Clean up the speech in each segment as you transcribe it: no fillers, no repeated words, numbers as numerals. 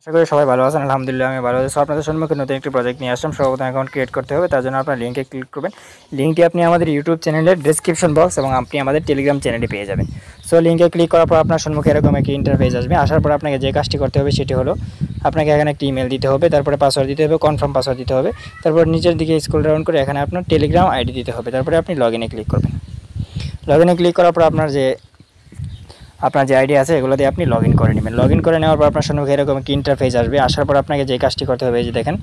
আশা করি সবাই ভালো আছেন। আলহামদুলিল্লাহ আমি ভালো আছি। আপনাদের সম্মুখে নতুন একটি প্রজেক্ট নিয়ে আসলাম। সর্বপ্রথম অ্যাকাউন্ট ক্রিয়েট করতে হবে, তার জন্য আপনার লিঙ্কে ক্লিক করবেন। লিঙ্কটি আপনি আমাদের ইউটিউব চ্যানেলের ডেসক্রিপশন বক্স এবং আপনি আমাদের টেলিগ্রাম চ্যানেলে পেয়ে যাবেন। সো লিঙ্কে ক্লিক করার পর আপনার সম্মুখে এরকম একটি ইন্টারফেস আসবে। আসার পর আপনাকে যে কাজটি করতে হবে সেটি হলো আপনাকে এখানে একটি ইমেল দিতে হবে, তারপরে পাসওয়ার্ড দিতে হবে, কনফার্ম পাসওয়ার্ড দিতে হবে। তারপর নিচের দিকে স্ক্রল ডাউন করে এখানে আপনার টেলিগ্রাম আইডি দিতে হবে। তারপরে আপনি লগ ইনে ক্লিক করবেন। লগ ইনে ক্লিক করার পর আপনার যে আইডি আছে এগুলো দিয়ে আপনি লগ ইন করে নেবেন। লগ ইন করে নেওয়ার পর আপনার সম্মুখে এরকম একটি ইন্টারফেস আসবে। আসার পর আপনাকে যে কাজটি করতে হবে, এই যে দেখেন,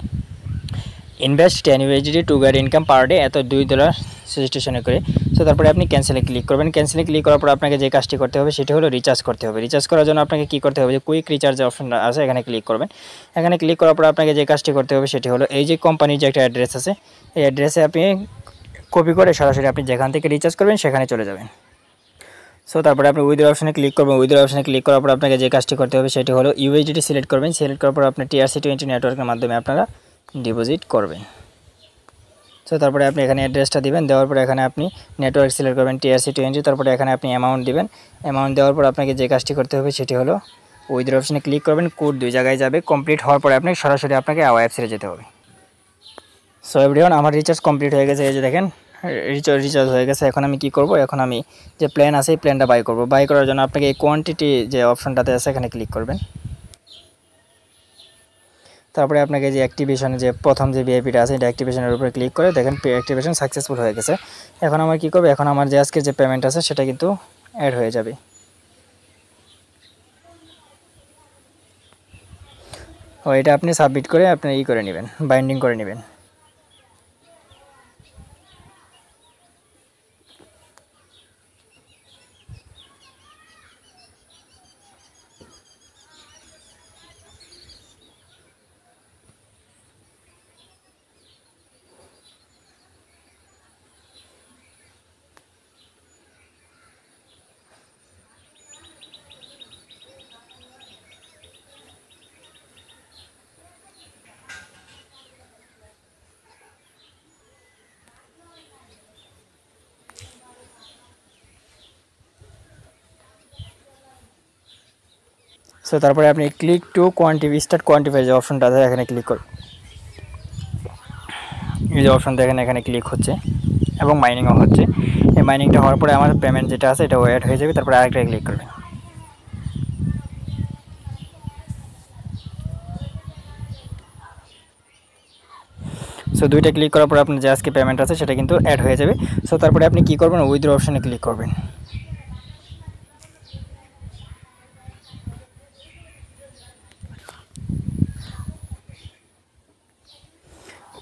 invest 10 USDT to get income per day, এত $2 রেজিস্ট্রেশনে করে। সো তারপরে আপনি ক্যান্সেলে ক্লিক করবেন। ক্যান্সেলে ক্লিক করার পর আপনাকে যে কাজটি করতে হবে সেটি হলো রিচার্জ করতে হবে। রিচার্জ করার জন্য আপনাকে কী করতে হবে, যে কুইক রিচার্জ অপশনটা আছে এখানে ক্লিক করবেন। এখানে ক্লিক করার পর আপনাকে যে কাজটি করতে হবে সেটি হলো এই যে কোম্পানির যে একটা অ্যাড্রেস আছে, এই অ্যাড্রেসে আপনি কপি করে সরাসরি আপনি যেখান থেকে রিচার্জ করবেন সেখানে চলে যাবেন। সো তারপরে আপনি উইথড্র অপশনে ক্লিক করবেন। উইথড্র অপশনে ক্লিক করার পর আপনাকে যে কাজটি করতে হবে সেটি হলো ইউএসডিটি সিলেক্ট করবেন। সিলেক্ট করার পর আপনি TRC20 নেটওয়ার্কের মাধ্যমে আপনারা ডিপোজিট করবেন। সো তারপরে আপনি এখানে অ্যাড্রেসটা দিবেন। দেওয়ার পর এখানে আপনি নেটওয়ার্ক সিলেক্ট করবেন TRC20। তারপরে এখানে আপনি অ্যামাউন্ট দিবেন। অ্যামাউন্ট দেওয়ার পর আপনাকে যে কাজটি করতে হবে সেটি হলো উইথড্র অপশনে ক্লিক করবেন। কোড 2 জায়গায় যাবে। কমপ্লিট হওয়ার পরে আপনি সরাসরি আপনাকে ওয়েবসাইটে যেতে হবে। সো এভরিওয়ান, আমার রিচার্জ কমপ্লিট হয়ে গেছে। এই যে দেখেন, রিচার্জ হয়ে গেছে। এখন আমি কি করব, এখন আমি যে প্ল্যান আছে এই প্ল্যানটা বাই করব। বাই করার জন্য আপনাকে এই কোয়ান্টিটি যে অপশনটাতে আছে এখানে ক্লিক করবেন। তারপরে আপনাকে যে অ্যাক্টিভেশনে যে প্রথম যে ভিআইপিটা আছে এটা অ্যাক্টিভেশনের উপরে ক্লিক করে দেখেন অ্যাক্টিভেশন সাকসেসফুল হয়ে গেছে। এখন আমার কি করবে, এখন আমার যে আজকের যে পেমেন্ট আছে সেটা কিন্তু অ্যাড হয়ে যাবে। ও এটা আপনি সাবমিট করে আপনি করে নেবেন, বাইন্ডিং করে নেবেন। সো তারপরে আপনি ক্লিক টু স্টার্ট কোয়ান্টিফাই যে অপশনটা আছে এখানে ক্লিক করুন। এই যে অপশন দেখেন এখানে ক্লিক হচ্ছে এবং মাইনিংও হচ্ছে। এই মাইনিংটা হওয়ার পরে আমার পেমেন্ট যেটা আছে এটা অ্যাড হয়ে যাবে। তারপরে আরেকটা ক্লিক করবেন। সো দুইটা ক্লিক করার পর আপনার যে আজকে পেমেন্ট আছে সেটা কিন্তু অ্যাড হয়ে যাবে। সো তারপরে আপনি কি করবেন, উইথড্র অপশনে ক্লিক করবেন।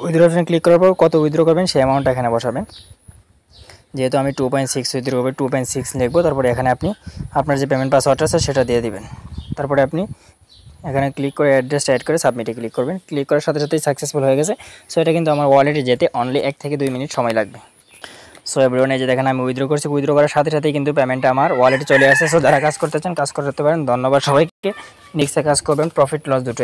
উইথড্র অপশনে ক্লিক করার পর কত উইথড্র করবেন সেই অ্যামাউন্টটা এখানে বসাবেন। যেহেতু আমি 2.6 উইথড্র করবো, 2.6 লিখবো। তারপরে এখানে আপনি আপনার যে পেমেন্ট পাসওয়ার্ড আছে সেটা দিয়ে দিবেন। তারপরে আপনি এখানে ক্লিক করে অ্যাড্রেসটা অ্যাড করে সাবমিটে ক্লিক করবেন। ক্লিক করার সাথে সাথেই সাকসেসফুল হয়ে গেছে। সো এটা কিন্তু আমার ওয়ালেটে যেতে অনলি 1 থেকে 2 মিনিট সময় লাগবে। সো এভরিওয়ান, এই যে দেখেন আমি উইথড্র করছি। উইথড্র করার সাথে সাথেই কিন্তু পেমেন্টটা আমার ওয়ালেটে চলে আসছে। সো যারা কাজ করতে চান কাজ করতে পারেন। ধন্যবাদ সবাইকে। নেক্সটে কাজ করবেন, প্রফিট লস দুটো